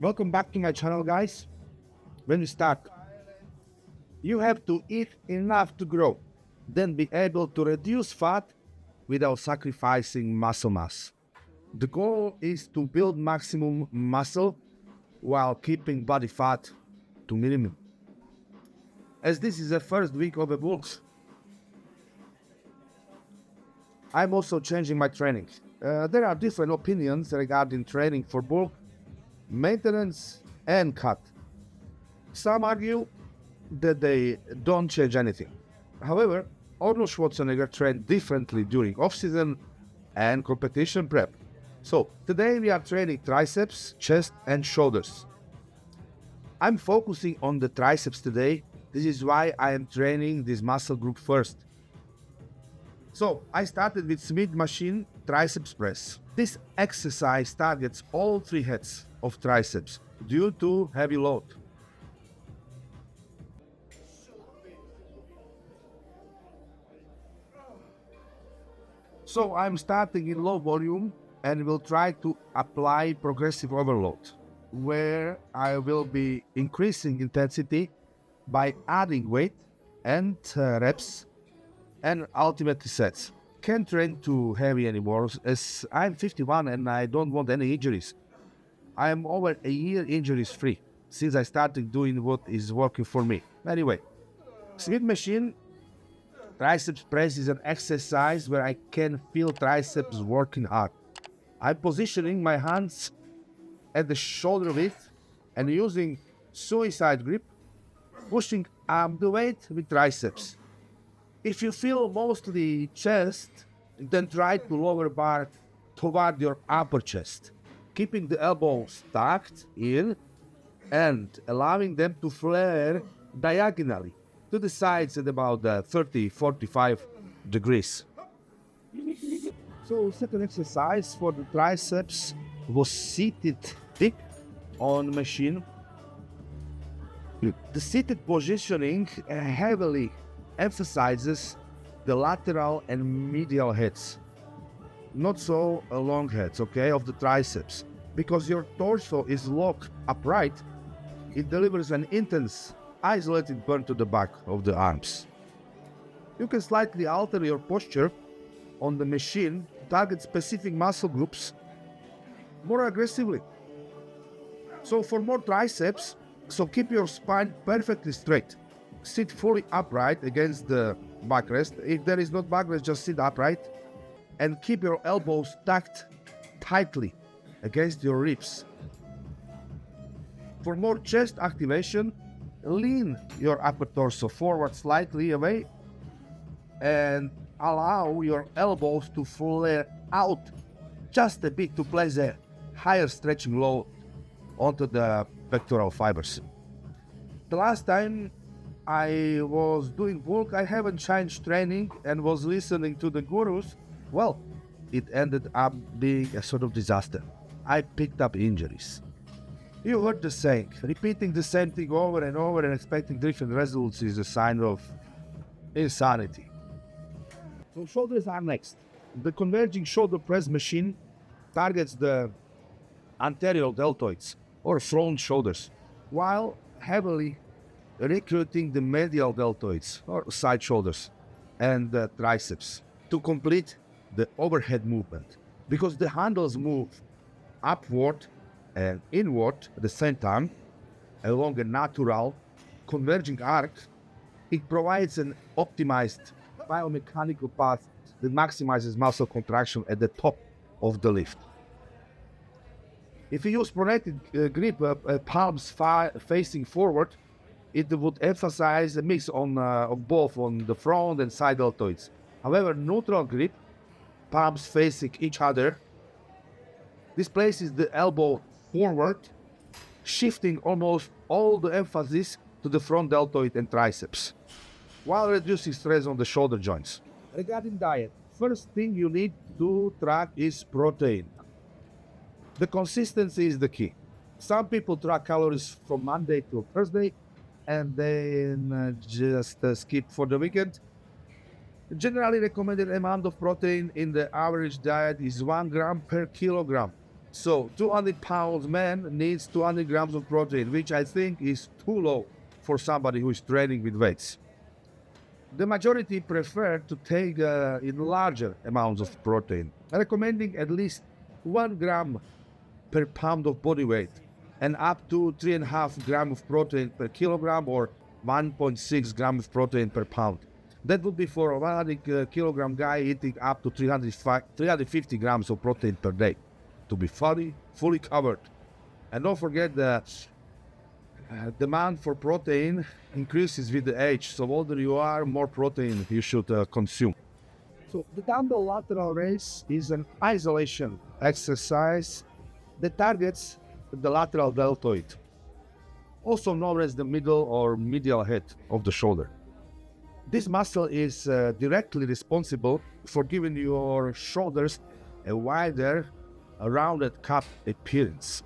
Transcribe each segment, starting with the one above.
Welcome back to my channel, guys. When we start, you have to eat enough to grow, then be able to reduce fat without sacrificing muscle mass. The goal is to build maximum muscle while keeping body fat to minimum. As this is the first week of the bulk, I'm also changing my training. There are different opinions regarding training for bulk, maintenance, and cut. Some argue that they don't change anything. However, Arnold Schwarzenegger trained differently during off-season and competition prep. So today we are training triceps, chest, and shoulders. I'm focusing on the triceps today. This is why I am training this muscle group first. So I started with Smith machine triceps press. This exercise targets all three heads of triceps due to heavy load. So I'm starting in low volume and will try to apply progressive overload, where I will be increasing intensity by adding weight and reps and ultimately sets. Can't train too heavy anymore as I'm 51 and I don't want any injuries. I am over a year injuries free since I started doing what is working for me. Anyway, Smith machine triceps press is an exercise where I can feel triceps working hard. I'm positioning my hands at the shoulder width and using suicide grip, pushing up the weight with triceps. If you feel mostly chest, then try to lower bar toward your upper chest, keeping the elbows tucked in and allowing them to flare diagonally to the sides at about 30-45 degrees. So second exercise for the triceps was seated thick on machine. The seated positioning heavily emphasizes the lateral and medial heads, not so long heads, okay, of the triceps. Because your torso is locked upright, it delivers an intense, isolated burn to the back of the arms. You can slightly alter your posture on the machine to target specific muscle groups more aggressively. So for more triceps, keep your spine perfectly straight. Sit fully upright against the backrest. If there is not backrest, just sit upright and keep your elbows tucked tightly against your ribs. For more chest activation, lean your upper torso forward slightly away and allow your elbows to flare out just a bit to place a higher stretching load onto the pectoral fibers. The last time I was doing bulk, I haven't changed training and was listening to the gurus. Well, it ended up being a sort of disaster. I picked up injuries. You heard the saying, repeating the same thing over and over and expecting different results is a sign of insanity. So shoulders are next. The converging shoulder press machine targets the anterior deltoids or front shoulders, while heavily recruiting the medial deltoids or side shoulders and the triceps to complete the overhead movement. Because the handles move upward and inward at the same time along a natural converging arc, it provides an optimized biomechanical path that maximizes muscle contraction at the top of the lift. If you use pronated grip, palms facing forward, it would emphasize a mix of both on the front and side deltoids. However, neutral grip, palms facing each other, this places the elbow forward, shifting almost all the emphasis to the front deltoid and triceps, while reducing stress on the shoulder joints. Regarding diet, first thing you need to track is protein. The consistency is the key. Some people track calories from Monday to Thursday and then just skip for the weekend. The generally recommended amount of protein in the average diet is 1 gram per kilogram. So 200 pounds man needs 200 grams of protein, which I think is too low for somebody who is training with weights. The majority prefer to take in larger amounts of protein, recommending at least 1 gram per pound of body weight and up to 3.5 grams of protein per kilogram or 1.6 grams of protein per pound. That would be for a 100 kilogram guy eating up to 350 grams of protein per day to be fully covered. And don't forget the demand for protein increases with the age. So older you are, more protein you should consume. So the dumbbell lateral raise is an isolation exercise that targets the lateral deltoid, also known as the middle or medial head of the shoulder. This muscle is directly responsible for giving your shoulders a wider, rounded cup appearance.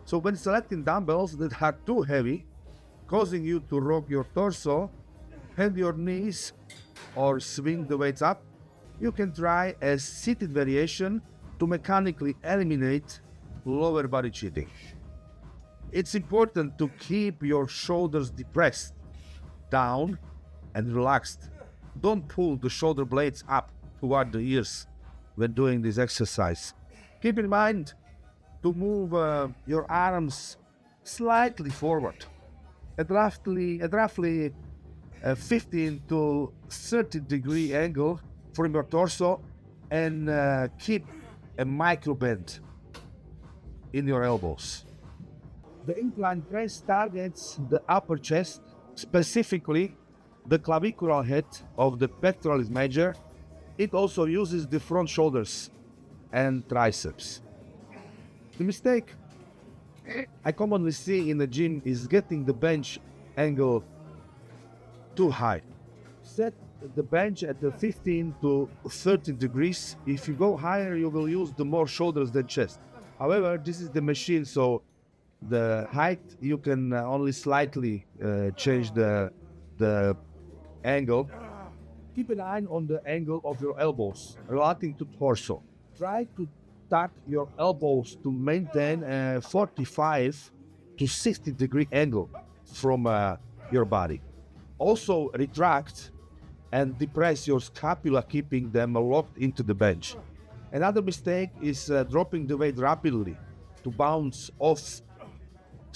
So when selecting dumbbells that are too heavy, causing you to rock your torso, bend your knees, or swing the weights up, you can try a seated variation to mechanically eliminate lower body cheating. It's important to keep your shoulders depressed, down, and relaxed. Don't pull the shoulder blades up toward the ears when doing this exercise. Keep in mind to move your arms slightly forward at roughly 15 to 30 degree angle from your torso, and keep a micro bend in your elbows. The incline press targets the upper chest, specifically the clavicular head of the pectoralis major. It also uses the front shoulders and triceps. The mistake I commonly see in the gym is getting the bench angle too high. Set the bench at the 15 to 30 degrees. If you go higher, you will use the more shoulders than chest. However, this is the machine, so the height you can only slightly change the angle. Keep an eye on the angle of your elbows relating to torso. Try to tuck your elbows to maintain a 45 to 60 degree angle from your body. Also retract and depress your scapula, keeping them locked into the bench. Another mistake is dropping the weight rapidly to bounce off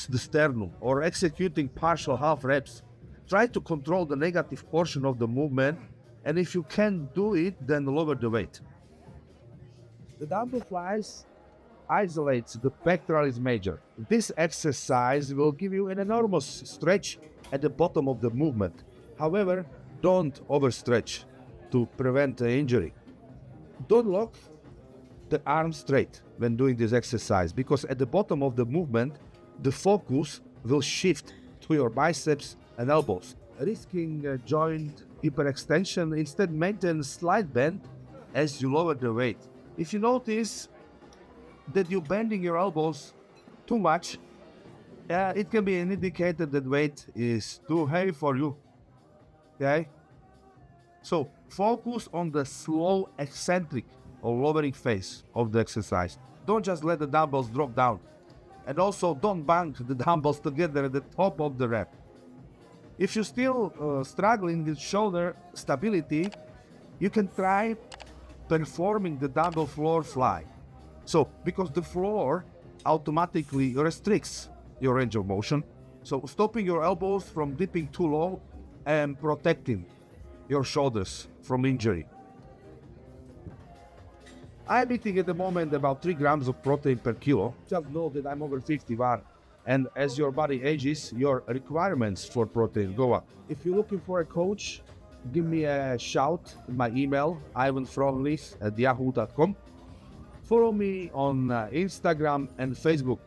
the sternum or executing partial half reps. Try to control the negative portion of the movement, and if you can't do it, then lower the weight. The dumbbell flies isolates the pectoralis major. This exercise will give you an enormous stretch at the bottom of the movement. However, don't overstretch to prevent an injury. Don't lock the arms straight when doing this exercise, because at the bottom of the movement, the focus will shift to your biceps and elbows, risking joint hyperextension. Instead, maintain slight bend as you lower the weight. If you notice that you're bending your elbows too much, it can be an indicator that weight is too heavy for you. Okay? So focus on the slow eccentric or lowering phase of the exercise. Don't just let the dumbbells drop down. And also don't bang the dumbbells together at the top of the rep. If you're still struggling with shoulder stability, you can try performing the dumbbell floor fly. So, because the floor automatically restricts your range of motion, so stopping your elbows from dipping too low and protecting your shoulders from injury. I'm eating at the moment about 3 grams of protein per kilo. Just know that I'm over 51, and as your body ages, your requirements for protein go up. If you're looking for a coach, give me a shout. My email, ivanfromlich@yahoo.com. Follow me on Instagram and Facebook.